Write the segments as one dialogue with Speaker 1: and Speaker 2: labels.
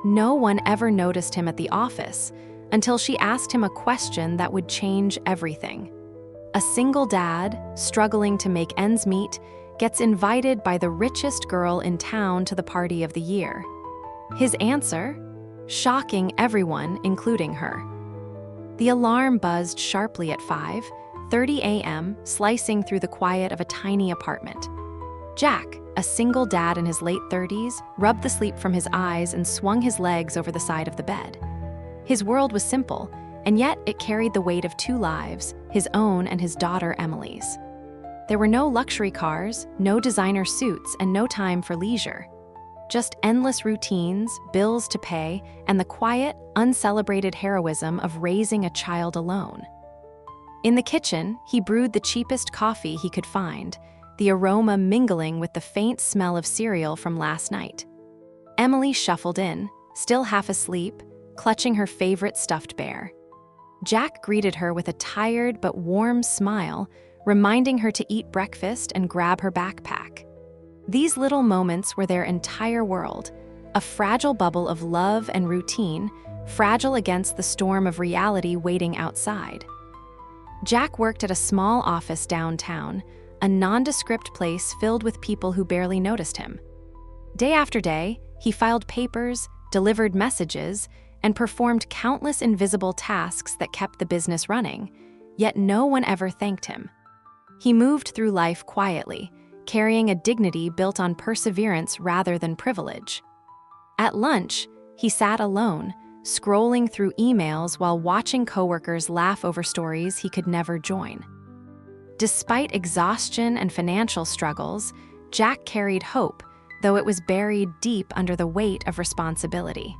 Speaker 1: No one ever noticed him at the office until she asked him a question that would change everything. A single dad, struggling to make ends meet, gets invited by the richest girl in town to the party of the year. His answer? Shocking everyone, including her. The alarm buzzed sharply at 5:30 a.m., slicing through the quiet of a tiny apartment. Jack, a single dad in his late 30s, rubbed the sleep from his eyes and swung his legs over the side of the bed. His world was simple, and yet it carried the weight of two lives, his own and his daughter Emily's. There were no luxury cars, no designer suits, and no time for leisure. Just endless routines, bills to pay, and the quiet, uncelebrated heroism of raising a child alone. In the kitchen, he brewed the cheapest coffee he could find, the aroma mingling with the faint smell of cereal from last night. Emily shuffled in, still half asleep, clutching her favorite stuffed bear. Jack greeted her with a tired but warm smile, reminding her to eat breakfast and grab her backpack. These little moments were their entire world, a fragile bubble of love and routine, fragile against the storm of reality waiting outside. Jack worked at a small office downtown, a nondescript place filled with people who barely noticed him. Day after day, he filed papers, delivered messages, and performed countless invisible tasks that kept the business running, yet no one ever thanked him. He moved through life quietly, carrying a dignity built on perseverance rather than privilege. At lunch, he sat alone, scrolling through emails while watching coworkers laugh over stories he could never join. Despite exhaustion and financial struggles, Jack carried hope, though it was buried deep under the weight of responsibility.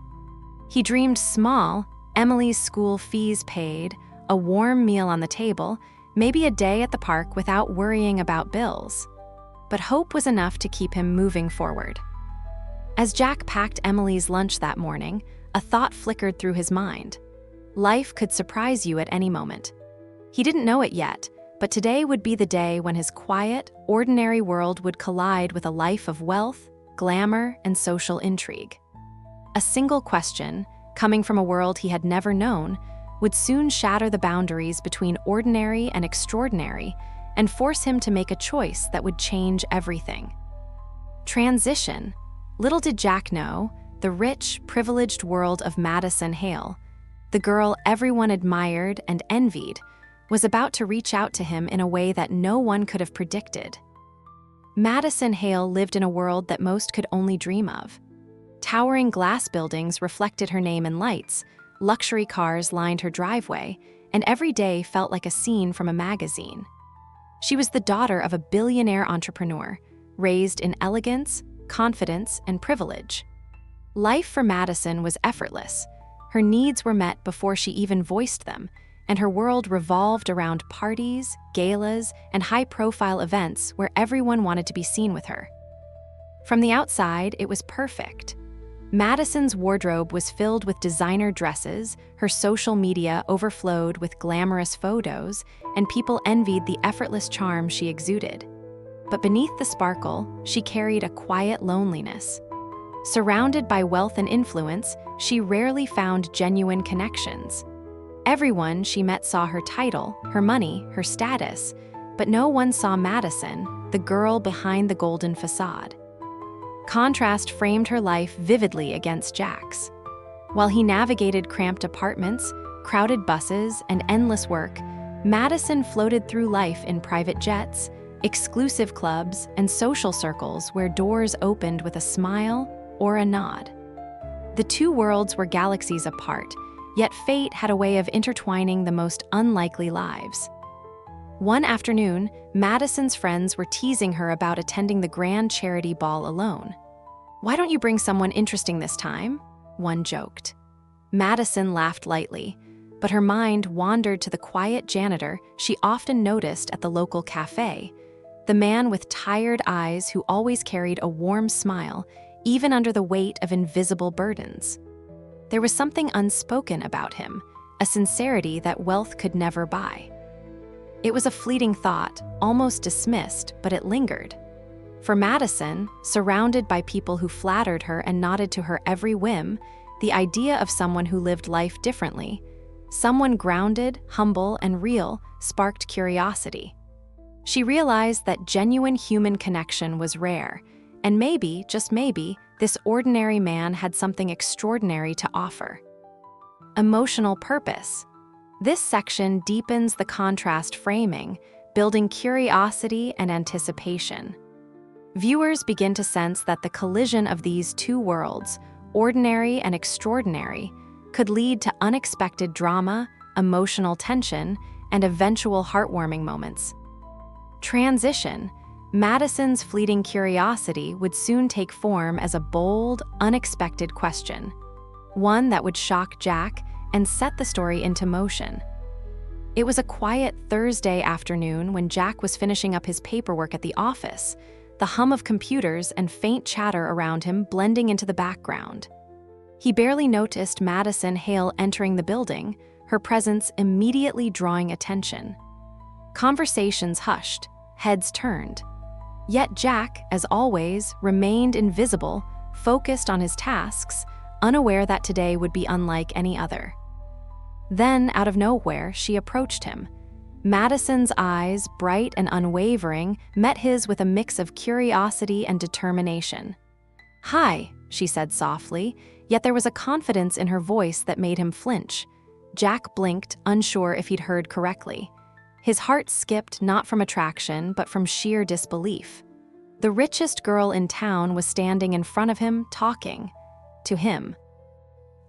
Speaker 1: He dreamed small, Emily's school fees paid, a warm meal on the table, maybe a day at the park without worrying about bills. But hope was enough to keep him moving forward. As Jack packed Emily's lunch that morning, a thought flickered through his mind. Life could surprise you at any moment. He didn't know it yet, but today would be the day when his quiet, ordinary world would collide with a life of wealth, glamour, and social intrigue. A single question, coming from a world he had never known, would soon shatter the boundaries between ordinary and extraordinary and force him to make a choice that would change everything. Transition. Little did Jack know, the rich, privileged world of Madison Hale, the girl everyone admired and envied, was about to reach out to him in a way that no one could have predicted. Madison Hale lived in a world that most could only dream of. Towering glass buildings reflected her name in lights, luxury cars lined her driveway, and every day felt like a scene from a magazine. She was the daughter of a billionaire entrepreneur, raised in elegance, confidence, and privilege. Life for Madison was effortless. Her needs were met before she even voiced them, and her world revolved around parties, galas, and high-profile events where everyone wanted to be seen with her. From the outside, it was perfect. Madison's wardrobe was filled with designer dresses, her social media overflowed with glamorous photos, and people envied the effortless charm she exuded. But beneath the sparkle, she carried a quiet loneliness. Surrounded by wealth and influence, she rarely found genuine connections. Everyone she met saw her title, her money, her status, but no one saw Madison, the girl behind the golden facade. Contrast framed her life vividly against Jack's. While he navigated cramped apartments, crowded buses, and endless work, Madison floated through life in private jets, exclusive clubs, and social circles where doors opened with a smile or a nod. The two worlds were galaxies apart, yet fate had a way of intertwining the most unlikely lives. One afternoon, Madison's friends were teasing her about attending the grand charity ball alone. "Why don't you bring someone interesting this time?" one joked. Madison laughed lightly, but her mind wandered to the quiet janitor she often noticed at the local cafe, the man with tired eyes who always carried a warm smile, even under the weight of invisible burdens. There was something unspoken about him, a sincerity that wealth could never buy. It was a fleeting thought, almost dismissed, but it lingered. For Madison, surrounded by people who flattered her and nodded to her every whim, the idea of someone who lived life differently, someone grounded, humble, and real, sparked curiosity. She realized that genuine human connection was rare, and maybe, just maybe, this ordinary man had something extraordinary to offer. Emotional purpose. This section deepens the contrast framing, building curiosity and anticipation. Viewers begin to sense that the collision of these two worlds, ordinary and extraordinary, could lead to unexpected drama, emotional tension, and eventual heartwarming moments. Transition. Madison's fleeting curiosity would soon take form as a bold, unexpected question, one that would shock Jack and set the story into motion. It was a quiet Thursday afternoon when Jack was finishing up his paperwork at the office, the hum of computers and faint chatter around him blending into the background. He barely noticed Madison Hale entering the building, her presence immediately drawing attention. Conversations hushed, heads turned. Yet Jack, as always, remained invisible, focused on his tasks, unaware that today would be unlike any other. Then, out of nowhere, she approached him. Madison's eyes, bright and unwavering, met his with a mix of curiosity and determination. "Hi," she said softly, yet there was a confidence in her voice that made him flinch. Jack blinked, unsure if he'd heard correctly. His heart skipped not from attraction, but from sheer disbelief. The richest girl in town was standing in front of him, talking to him.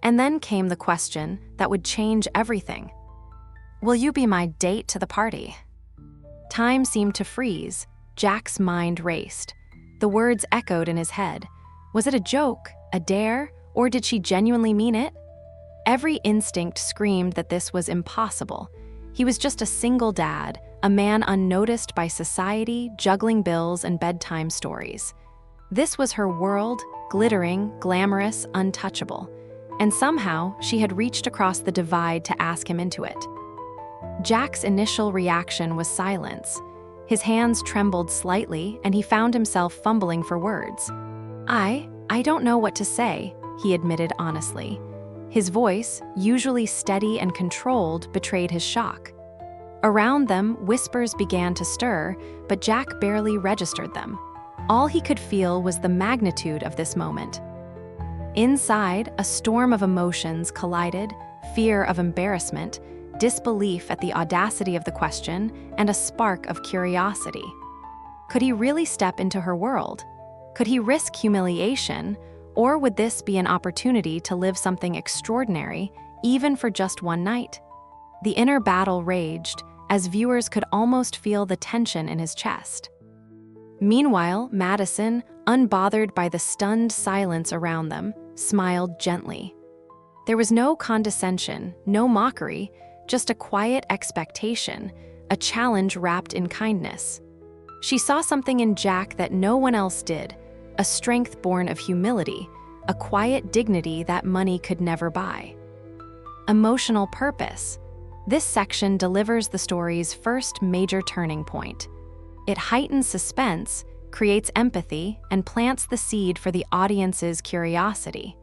Speaker 1: And then came the question that would change everything. "Will you be my date to the party?" Time seemed to freeze. Jack's mind raced. The words echoed in his head. Was it a joke, a dare, or did she genuinely mean it? Every instinct screamed that this was impossible. He was just a single dad, a man unnoticed by society, juggling bills and bedtime stories. This was her world, glittering, glamorous, untouchable. And somehow, she had reached across the divide to ask him into it. Jack's initial reaction was silence. His hands trembled slightly, and he found himself fumbling for words. I don't know what to say," he admitted honestly. His voice, usually steady and controlled, betrayed his shock. Around them, whispers began to stir, but Jack barely registered them. All he could feel was the magnitude of this moment. Inside, a storm of emotions collided, fear of embarrassment, disbelief at the audacity of the question, and a spark of curiosity. Could he really step into her world? Could he risk humiliation? Or would this be an opportunity to live something extraordinary, even for just one night? The inner battle raged, as viewers could almost feel the tension in his chest. Meanwhile, Madison, unbothered by the stunned silence around them, smiled gently. There was no condescension, no mockery, just a quiet expectation, a challenge wrapped in kindness. She saw something in Jack that no one else did, a strength born of humility, a quiet dignity that money could never buy. Emotional purpose. This section delivers the story's first major turning point. It heightens suspense, creates empathy, and plants the seed for the audience's curiosity.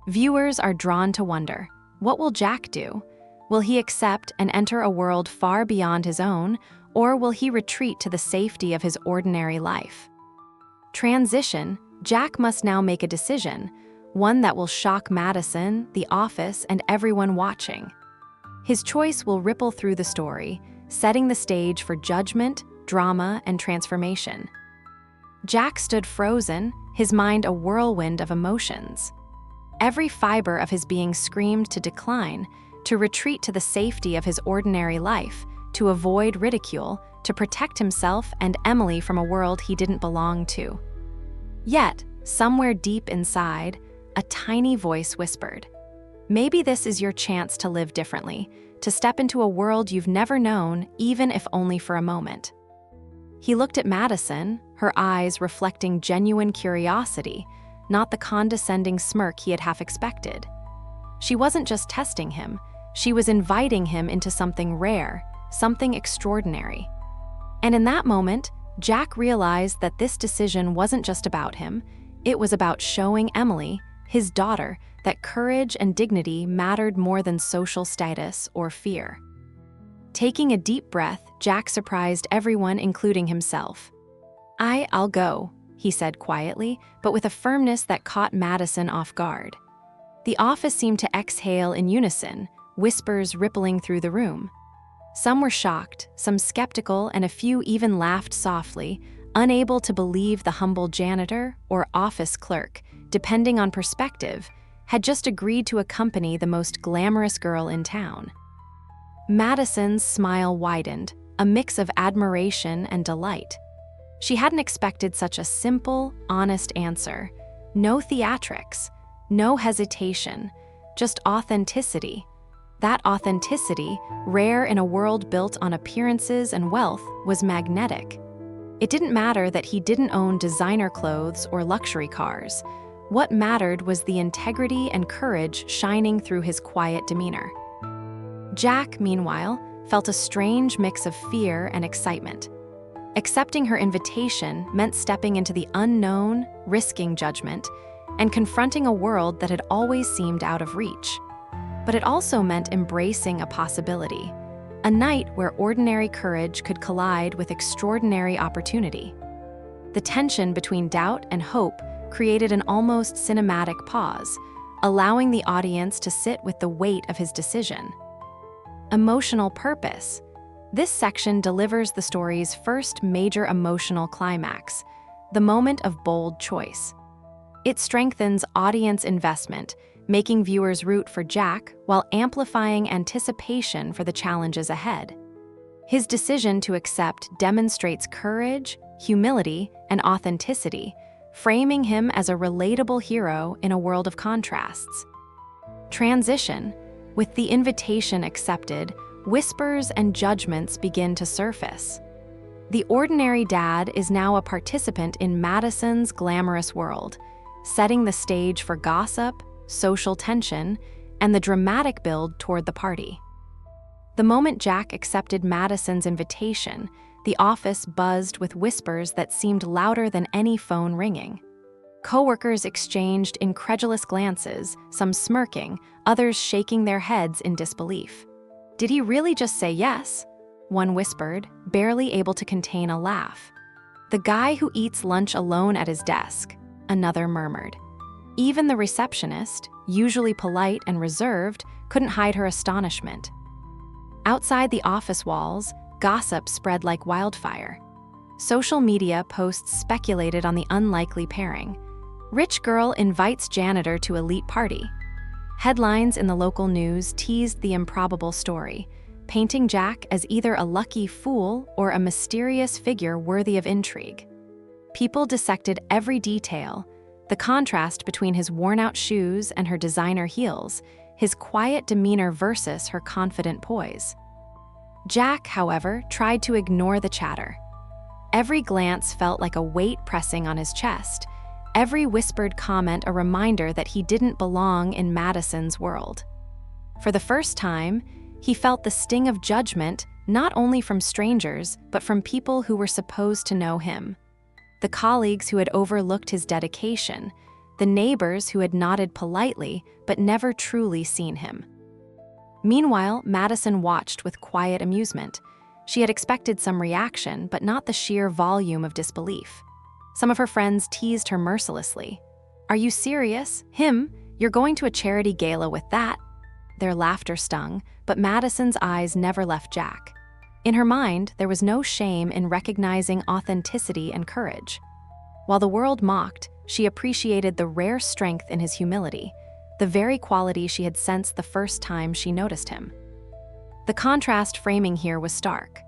Speaker 1: Viewers are drawn to wonder, what will Jack do? Will he accept and enter a world far beyond his own, or will he retreat to the safety of his ordinary life? Transition. Jack must now make a decision, one that will shock Madison, the office, and everyone watching. His choice will ripple through the story, setting the stage for judgment, drama, and transformation. Jack stood frozen, his mind a whirlwind of emotions. Every fiber of his being screamed to decline, to retreat to the safety of his ordinary life, to avoid ridicule, to protect himself and Emily from a world he didn't belong to. Yet, somewhere deep inside, a tiny voice whispered, "Maybe this is your chance to live differently, to step into a world you've never known, even if only for a moment." He looked at Madison, her eyes reflecting genuine curiosity, not the condescending smirk he had half expected. She wasn't just testing him, she was inviting him into something rare, something extraordinary. And in that moment, Jack realized that this decision wasn't just about him, it was about showing Emily, his daughter, that courage and dignity mattered more than social status or fear. Taking a deep breath, Jack surprised everyone, including himself. I'll go," he said quietly, but with a firmness that caught Madison off guard. The office seemed to exhale in unison, whispers rippling through the room. Some were shocked, some skeptical, and a few even laughed softly, unable to believe the humble janitor or office clerk, depending on perspective, had just agreed to accompany the most glamorous girl in town. Madison's smile widened, a mix of admiration and delight. She hadn't expected such a simple, honest answer. No theatrics, no hesitation, just authenticity. That authenticity, rare in a world built on appearances and wealth, was magnetic. It didn't matter that he didn't own designer clothes or luxury cars. What mattered was the integrity and courage shining through his quiet demeanor. Jack, meanwhile, felt a strange mix of fear and excitement. Accepting her invitation meant stepping into the unknown, risking judgment, and confronting a world that had always seemed out of reach. But it also meant embracing a possibility, a night where ordinary courage could collide with extraordinary opportunity. The tension between doubt and hope created an almost cinematic pause, allowing the audience to sit with the weight of his decision. Emotional purpose. This section delivers the story's first major emotional climax, the moment of bold choice. It strengthens audience investment, making viewers root for Jack while amplifying anticipation for the challenges ahead. His decision to accept demonstrates courage, humility, and authenticity, framing him as a relatable hero in a world of contrasts. Transition. With the invitation accepted, whispers and judgments begin to surface. The ordinary dad is now a participant in Madison's glamorous world, setting the stage for gossip, social tension, and the dramatic build toward the party. The moment Jack accepted Madison's invitation, the office buzzed with whispers that seemed louder than any phone ringing. Coworkers exchanged incredulous glances, some smirking, others shaking their heads in disbelief. "Did he really just say yes?" one whispered, barely able to contain a laugh. "The guy who eats lunch alone at his desk," another murmured. Even the receptionist, usually polite and reserved, couldn't hide her astonishment. Outside the office walls, gossip spread like wildfire. Social media posts speculated on the unlikely pairing. Rich girl invites janitor to elite party. Headlines in the local news teased the improbable story, painting Jack as either a lucky fool or a mysterious figure worthy of intrigue. People dissected every detail, the contrast between his worn-out shoes and her designer heels, his quiet demeanor versus her confident poise. Jack, however, tried to ignore the chatter. Every glance felt like a weight pressing on his chest, every whispered comment a reminder that he didn't belong in Madison's world. For the first time, he felt the sting of judgment not only from strangers, but from people who were supposed to know him. The colleagues who had overlooked his dedication, the neighbors who had nodded politely but never truly seen him. Meanwhile, Madison watched with quiet amusement. She had expected some reaction, but not the sheer volume of disbelief. Some of her friends teased her mercilessly. "Are you serious? Him? You're going to a charity gala with that?" Their laughter stung, but Madison's eyes never left Jack. In her mind, there was no shame in recognizing authenticity and courage. While the world mocked, she appreciated the rare strength in his humility, the very quality she had sensed the first time she noticed him. The contrast framing here was stark.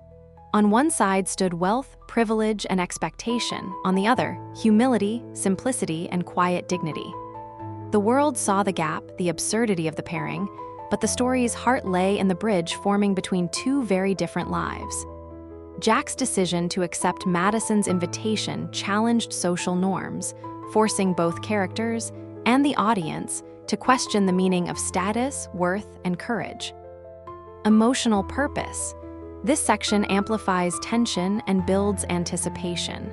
Speaker 1: On one side stood wealth, privilege, and expectation. On the other, humility, simplicity, and quiet dignity. The world saw the gap, the absurdity of the pairing, but the story's heart lay in the bridge forming between two very different lives. Jack's decision to accept Madison's invitation challenged social norms, forcing both characters and the audience to question the meaning of status, worth, and courage. Emotional purpose. This section amplifies tension and builds anticipation.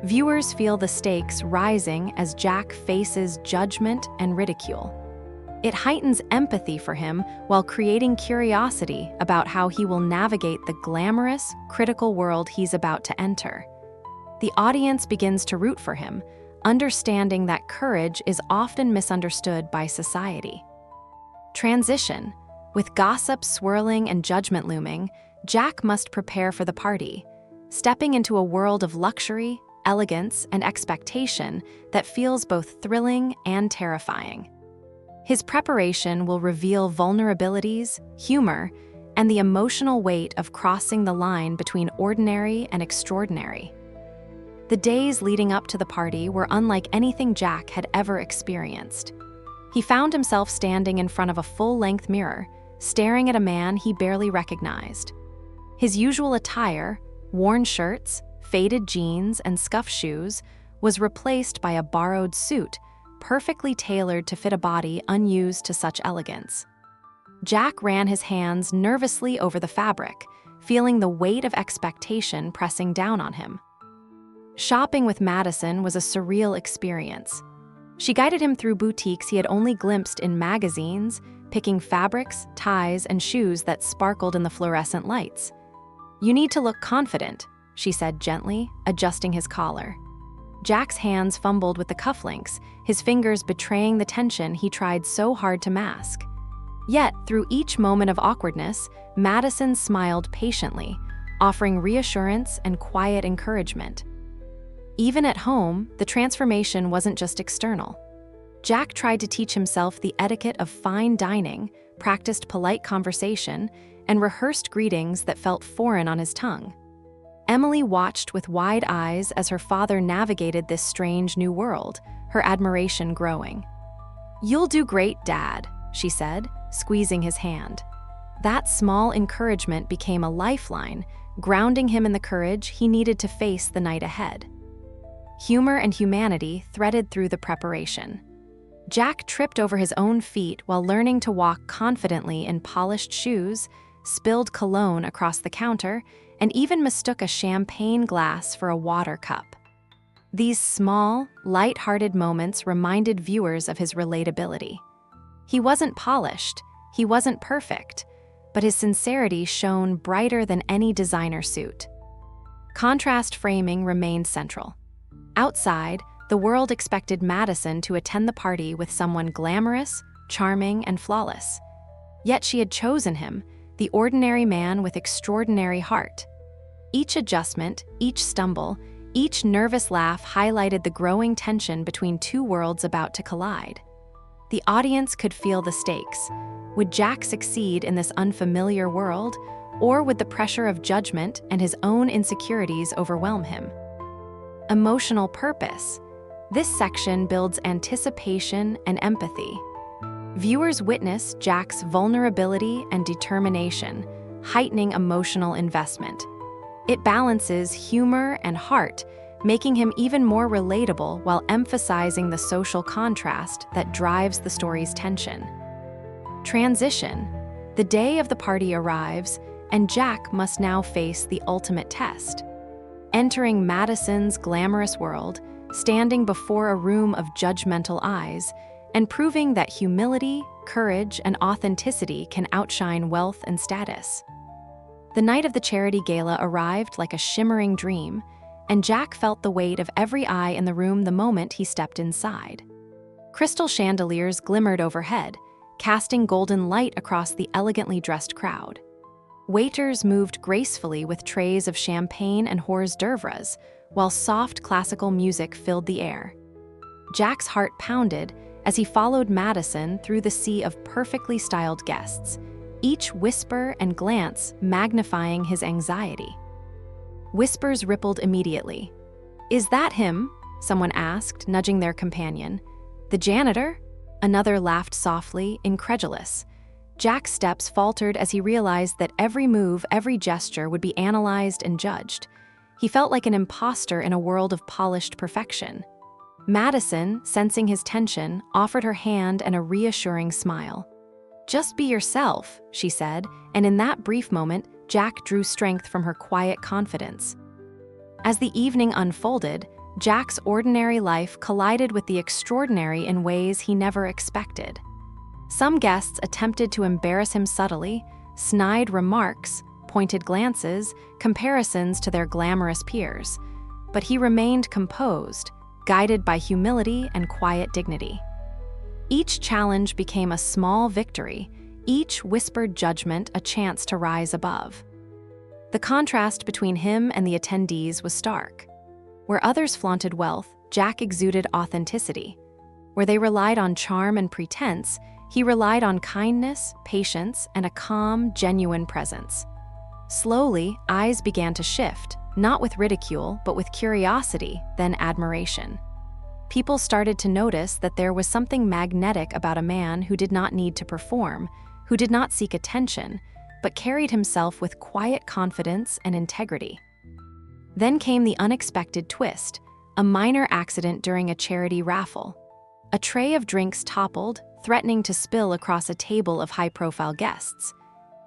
Speaker 1: Viewers feel the stakes rising as Jack faces judgment and ridicule. It heightens empathy for him while creating curiosity about how he will navigate the glamorous, critical world he's about to enter. The audience begins to root for him, understanding that courage is often misunderstood by society. Transition. With gossip swirling and judgment looming, Jack must prepare for the party, stepping into a world of luxury, elegance, and expectation that feels both thrilling and terrifying. His preparation will reveal vulnerabilities, humor, and the emotional weight of crossing the line between ordinary and extraordinary. The days leading up to the party were unlike anything Jack had ever experienced. He found himself standing in front of a full-length mirror, staring at a man he barely recognized. His usual attire, worn shirts, faded jeans, and scuffed shoes, was replaced by a borrowed suit, perfectly tailored to fit a body unused to such elegance. Jack ran his hands nervously over the fabric, feeling the weight of expectation pressing down on him. Shopping with Madison was a surreal experience. She guided him through boutiques he had only glimpsed in magazines, picking fabrics, ties, and shoes that sparkled in the fluorescent lights. "You need to look confident," she said gently, adjusting his collar. Jack's hands fumbled with the cufflinks, his fingers betraying the tension he tried so hard to mask. Yet, through each moment of awkwardness, Madison smiled patiently, offering reassurance and quiet encouragement. Even at home, the transformation wasn't just external. Jack tried to teach himself the etiquette of fine dining, practiced polite conversation, and rehearsed greetings that felt foreign on his tongue. Emily watched with wide eyes as her father navigated this strange new world, her admiration growing. "You'll do great, Dad," she said, squeezing his hand. That small encouragement became a lifeline, grounding him in the courage he needed to face the night ahead. Humor and humanity threaded through the preparation. Jack tripped over his own feet while learning to walk confidently in polished shoes, spilled cologne across the counter, and even mistook a champagne glass for a water cup. These small, light-hearted moments reminded viewers of his relatability. He wasn't polished, he wasn't perfect, but his sincerity shone brighter than any designer suit. Contrast framing remained central. Outside, the world expected Madison to attend the party with someone glamorous, charming, and flawless. Yet she had chosen him, the ordinary man with extraordinary heart. Each adjustment, each stumble, each nervous laugh highlighted the growing tension between two worlds about to collide. The audience could feel the stakes. Would Jack succeed in this unfamiliar world, or would the pressure of judgment and his own insecurities overwhelm him? Emotional purpose. This section builds anticipation and empathy. Viewers witness Jack's vulnerability and determination, heightening emotional investment. It balances humor and heart, making him even more relatable while emphasizing the social contrast that drives the story's tension. Transition. The day of the party arrives, and Jack must now face the ultimate test. Entering Madison's glamorous world, standing before a room of judgmental eyes, and proving that humility, courage, and authenticity can outshine wealth and status. The night of the charity gala arrived like a shimmering dream, and Jack felt the weight of every eye in the room the moment he stepped inside. Crystal chandeliers glimmered overhead, casting golden light across the elegantly dressed crowd. Waiters moved gracefully with trays of champagne and hors d'oeuvres, while soft classical music filled the air. Jack's heart pounded as he followed Madison through the sea of perfectly styled guests, each whisper and glance magnifying his anxiety. Whispers rippled immediately. "Is that him?" someone asked, nudging their companion. "The janitor?" Another laughed softly, incredulous. Jack's steps faltered as he realized that every move, every gesture would be analyzed and judged. He felt like an imposter in a world of polished perfection. Madison, sensing his tension, offered her hand and a reassuring smile. "Just be yourself," she said, and in that brief moment, Jack drew strength from her quiet confidence. As the evening unfolded, Jack's ordinary life collided with the extraordinary in ways he never expected. Some guests attempted to embarrass him subtly, snide remarks, pointed glances, comparisons to their glamorous peers. But he remained composed, guided by humility and quiet dignity. Each challenge became a small victory, each whispered judgment a chance to rise above. The contrast between him and the attendees was stark. Where others flaunted wealth, Jack exuded authenticity. Where they relied on charm and pretense, he relied on kindness, patience, and a calm, genuine presence. Slowly, eyes began to shift, not with ridicule, but with curiosity, then admiration. People started to notice that there was something magnetic about a man who did not need to perform, who did not seek attention, but carried himself with quiet confidence and integrity. Then came the unexpected twist, a minor accident during a charity raffle. A tray of drinks toppled, threatening to spill across a table of high-profile guests.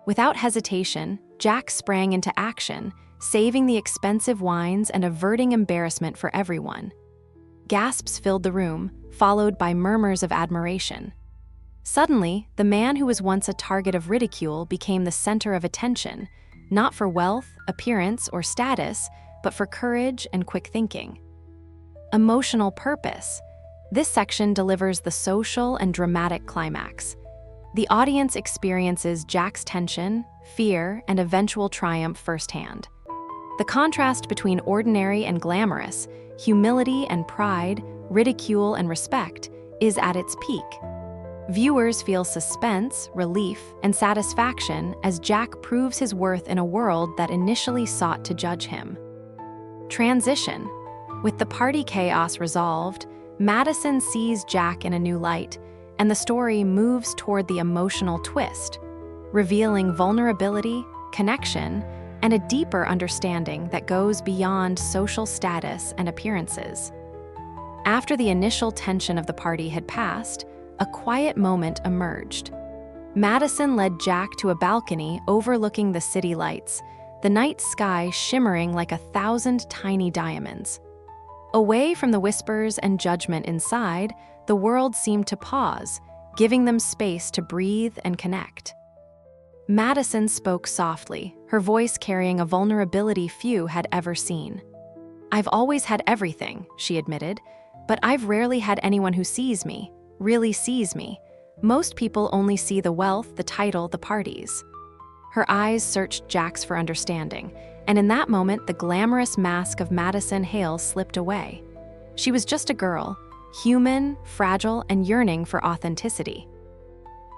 Speaker 1: Without hesitation, Jack sprang into action, saving the expensive wines and averting embarrassment for everyone. Gasps filled the room, followed by murmurs of admiration. Suddenly, the man who was once a target of ridicule became the center of attention, not for wealth, appearance, or status, but for courage and quick thinking. Emotional purpose. This section delivers the social and dramatic climax. The audience experiences Jack's tension, fear, and eventual triumph firsthand. The contrast between ordinary and glamorous, humility and pride, ridicule and respect, is at its peak. Viewers feel suspense, relief, and satisfaction as Jack proves his worth in a world that initially sought to judge him. Transition. With the party chaos resolved, Madison sees Jack in a new light, and the story moves toward the emotional twist, revealing vulnerability, connection, and a deeper understanding that goes beyond social status and appearances. After the initial tension of the party had passed, a quiet moment emerged. Madison led Jack to a balcony overlooking the city lights, the night sky shimmering like 1,000 tiny diamonds. Away from the whispers and judgment inside, the world seemed to pause, giving them space to breathe and connect. Madison spoke softly, her voice carrying a vulnerability few had ever seen. "I've always had everything," she admitted, "but I've rarely had anyone who sees me, really sees me. Most people only see the wealth, the title, the parties." Her eyes searched Jack's for understanding, and in that moment the glamorous mask of Madison Hale slipped away. She was just a girl, human, fragile, and yearning for authenticity.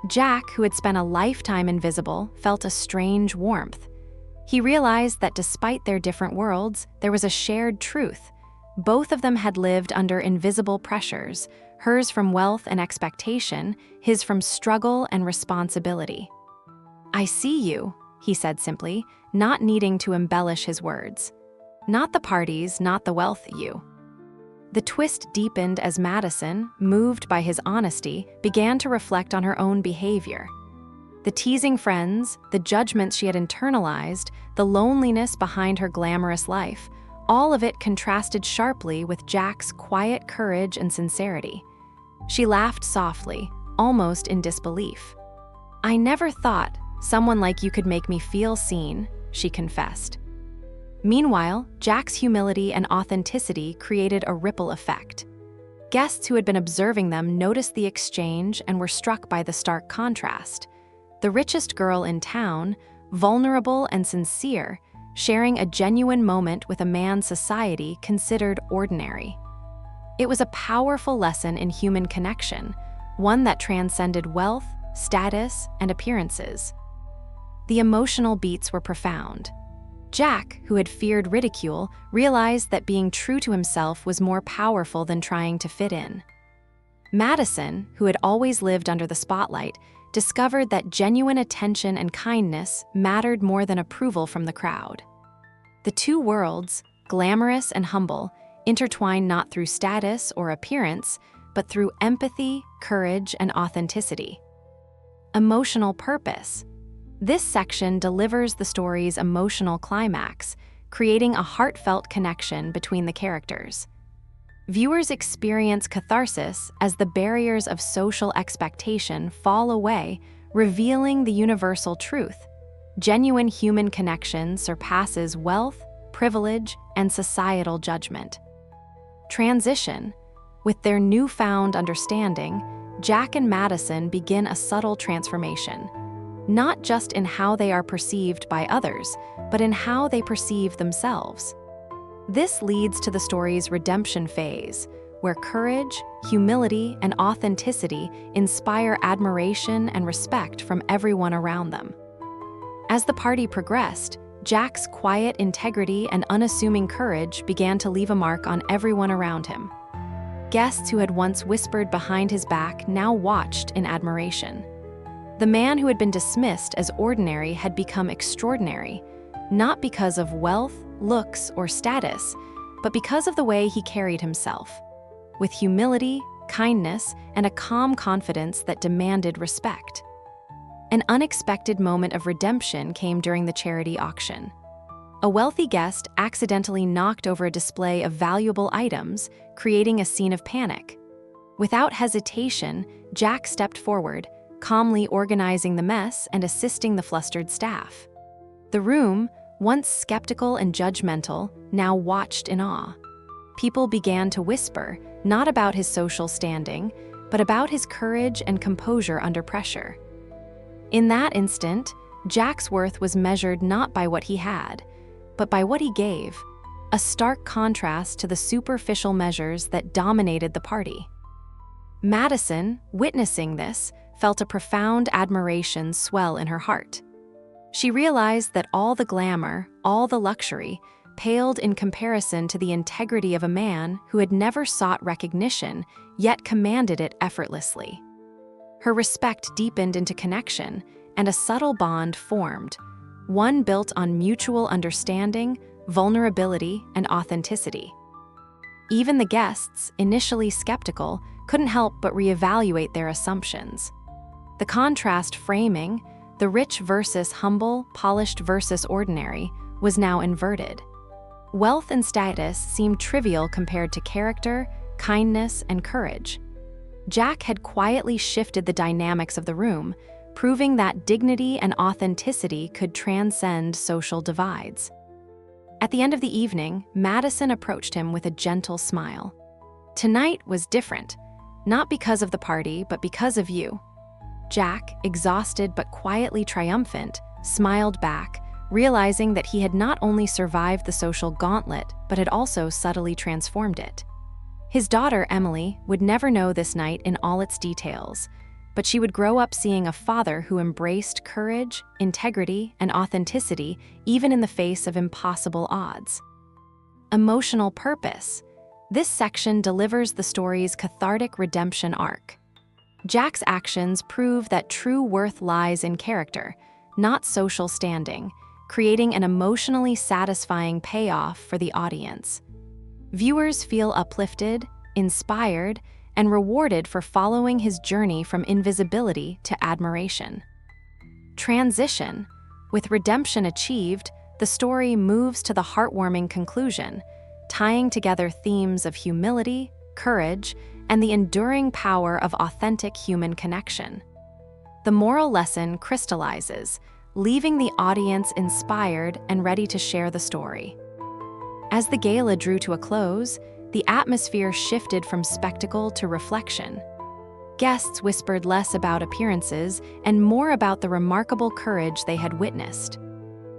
Speaker 1: Jack, who had spent a lifetime invisible, felt a strange warmth. He realized that despite their different worlds, there was a shared truth. Both of them had lived under invisible pressures, hers from wealth and expectation, his from struggle and responsibility. "I see you," he said simply, not needing to embellish his words. "Not the parties, not the wealth, you." The twist deepened as Madison, moved by his honesty, began to reflect on her own behavior. The teasing friends, the judgments she had internalized, the loneliness behind her glamorous life, all of it contrasted sharply with Jack's quiet courage and sincerity. She laughed softly, almost in disbelief. "I never thought someone like you could make me feel seen," she confessed. Meanwhile, Jack's humility and authenticity created a ripple effect. Guests who had been observing them noticed the exchange and were struck by the stark contrast. The richest girl in town, vulnerable and sincere, sharing a genuine moment with a man society considered ordinary. It was a powerful lesson in human connection, one that transcended wealth, status, and appearances. The emotional beats were profound. Jack, who had feared ridicule, realized that being true to himself was more powerful than trying to fit in. Madison, who had always lived under the spotlight, discovered that genuine attention and kindness mattered more than approval from the crowd. The two worlds, glamorous and humble, intertwined not through status or appearance, but through empathy, courage, and authenticity. Emotional purpose. This section delivers the story's emotional climax, creating a heartfelt connection between the characters. Viewers experience catharsis as the barriers of social expectation fall away, revealing the universal truth. Genuine human connection surpasses wealth, privilege, and societal judgment. Transition. With their newfound understanding, Jack and Madison begin a subtle transformation, not just in how they are perceived by others, but in how they perceive themselves. This leads to the story's redemption phase, where courage, humility, and authenticity inspire admiration and respect from everyone around them. As the party progressed, Jack's quiet integrity and unassuming courage began to leave a mark on everyone around him. Guests who had once whispered behind his back now watched in admiration. The man who had been dismissed as ordinary had become extraordinary, not because of wealth, looks, or status, but because of the way he carried himself, with humility, kindness, and a calm confidence that demanded respect. An unexpected moment of redemption came during the charity auction. A wealthy guest accidentally knocked over a display of valuable items, creating a scene of panic. Without hesitation, Jack stepped forward, calmly organizing the mess and assisting the flustered staff. The room, once skeptical and judgmental, now watched in awe. People began to whisper, not about his social standing, but about his courage and composure under pressure. In that instant, Jack's worth was measured not by what he had, but by what he gave, a stark contrast to the superficial measures that dominated the party. Madison, witnessing this, felt a profound admiration swell in her heart. She realized that all the glamour, all the luxury, paled in comparison to the integrity of a man who had never sought recognition, yet commanded it effortlessly. Her respect deepened into connection, and a subtle bond formed, one built on mutual understanding, vulnerability, and authenticity. Even the guests, initially skeptical, couldn't help but reevaluate their assumptions. The contrast framing, the rich versus humble, polished versus ordinary, was now inverted. Wealth and status seemed trivial compared to character, kindness, and courage. Jack had quietly shifted the dynamics of the room, proving that dignity and authenticity could transcend social divides. At the end of the evening, Madison approached him with a gentle smile. "Tonight was different, not because of the party, but because of you." Jack, exhausted but quietly triumphant, smiled back, realizing that he had not only survived the social gauntlet, but had also subtly transformed it. His daughter, Emily, would never know this night in all its details, but she would grow up seeing a father who embraced courage, integrity, and authenticity even in the face of impossible odds. Emotional purpose. This section delivers the story's cathartic redemption arc. Jack's actions prove that true worth lies in character, not social standing, creating an emotionally satisfying payoff for the audience. Viewers feel uplifted, inspired, and rewarded for following his journey from invisibility to admiration. Transition. With redemption achieved, the story moves to the heartwarming conclusion, tying together themes of humility, courage, and the enduring power of authentic human connection. The moral lesson crystallizes, leaving the audience inspired and ready to share the story. As the gala drew to a close, the atmosphere shifted from spectacle to reflection. Guests whispered less about appearances and more about the remarkable courage they had witnessed.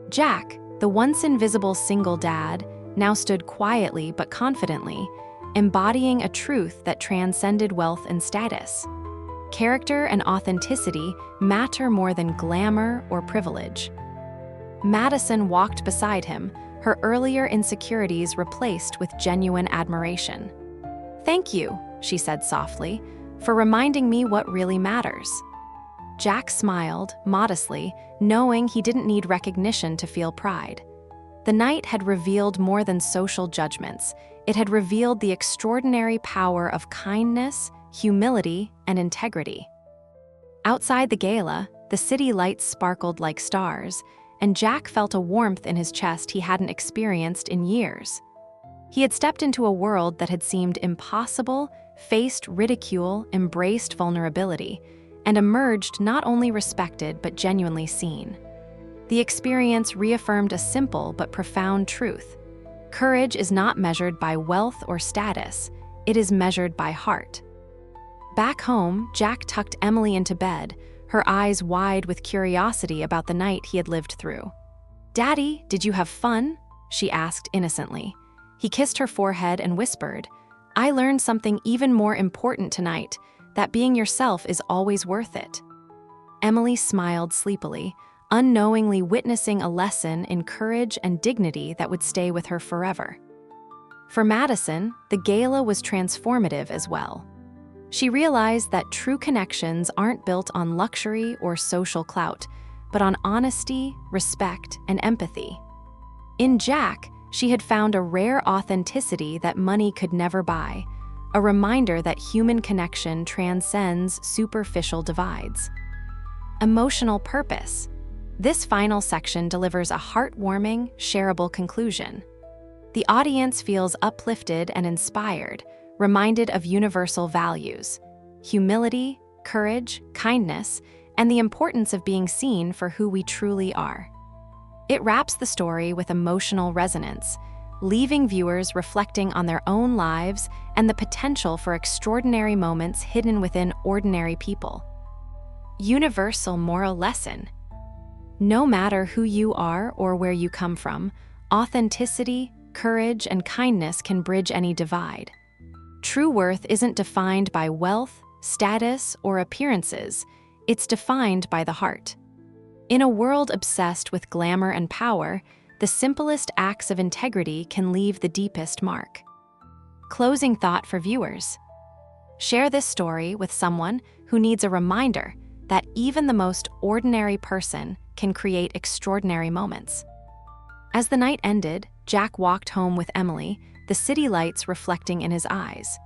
Speaker 1: Jack, the once invisible single dad, now stood quietly but confidently, embodying a truth that transcended wealth and status. Character and authenticity matter more than glamour or privilege. Madison walked beside him, her earlier insecurities replaced with genuine admiration. "Thank you," she said softly, "for reminding me what really matters." Jack smiled, modestly, knowing he didn't need recognition to feel pride. The night had revealed more than social judgments. It had revealed the extraordinary power of kindness, humility, and integrity. Outside the gala, the city lights sparkled like stars, and Jack felt a warmth in his chest he hadn't experienced in years. He had stepped into a world that had seemed impossible, faced ridicule, embraced vulnerability, and emerged not only respected but genuinely seen. The experience reaffirmed a simple but profound truth. Courage is not measured by wealth or status, it is measured by heart. Back home, Jack tucked Emily into bed, her eyes wide with curiosity about the night he had lived through. "Daddy, did you have fun?" she asked innocently. He kissed her forehead and whispered, "I learned something even more important tonight, that being yourself is always worth it." Emily smiled sleepily, unknowingly witnessing a lesson in courage and dignity that would stay with her forever. For Madison, the gala was transformative as well. She realized that true connections aren't built on luxury or social clout, but on honesty, respect, and empathy. In Jack, she had found a rare authenticity that money could never buy, a reminder that human connection transcends superficial divides. Emotional purpose. This final section delivers a heartwarming, shareable conclusion. The audience feels uplifted and inspired, reminded of universal values: humility, courage, kindness, and the importance of being seen for who we truly are. It wraps the story with emotional resonance, leaving viewers reflecting on their own lives and the potential for extraordinary moments hidden within ordinary people. Universal moral lesson. No matter who you are or where you come from, authenticity, courage, and kindness can bridge any divide. True worth isn't defined by wealth, status, or appearances, it's defined by the heart. In a world obsessed with glamour and power, the simplest acts of integrity can leave the deepest mark. Closing thought for viewers. Share this story with someone who needs a reminder that even the most ordinary person can create extraordinary moments. As the night ended, Jack walked home with Emily, the city lights reflecting in his eyes.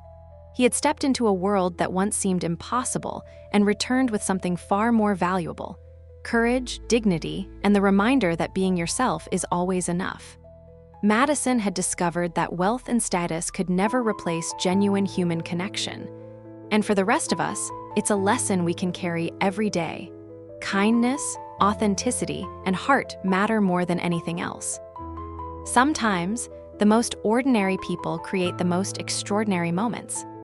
Speaker 1: He had stepped into a world that once seemed impossible and returned with something far more valuable: courage, dignity, and the reminder that being yourself is always enough. Madison had discovered that wealth and status could never replace genuine human connection. And for the rest of us, it's a lesson we can carry every day. Kindness, authenticity, and heart matter more than anything else. Sometimes, the most ordinary people create the most extraordinary moments.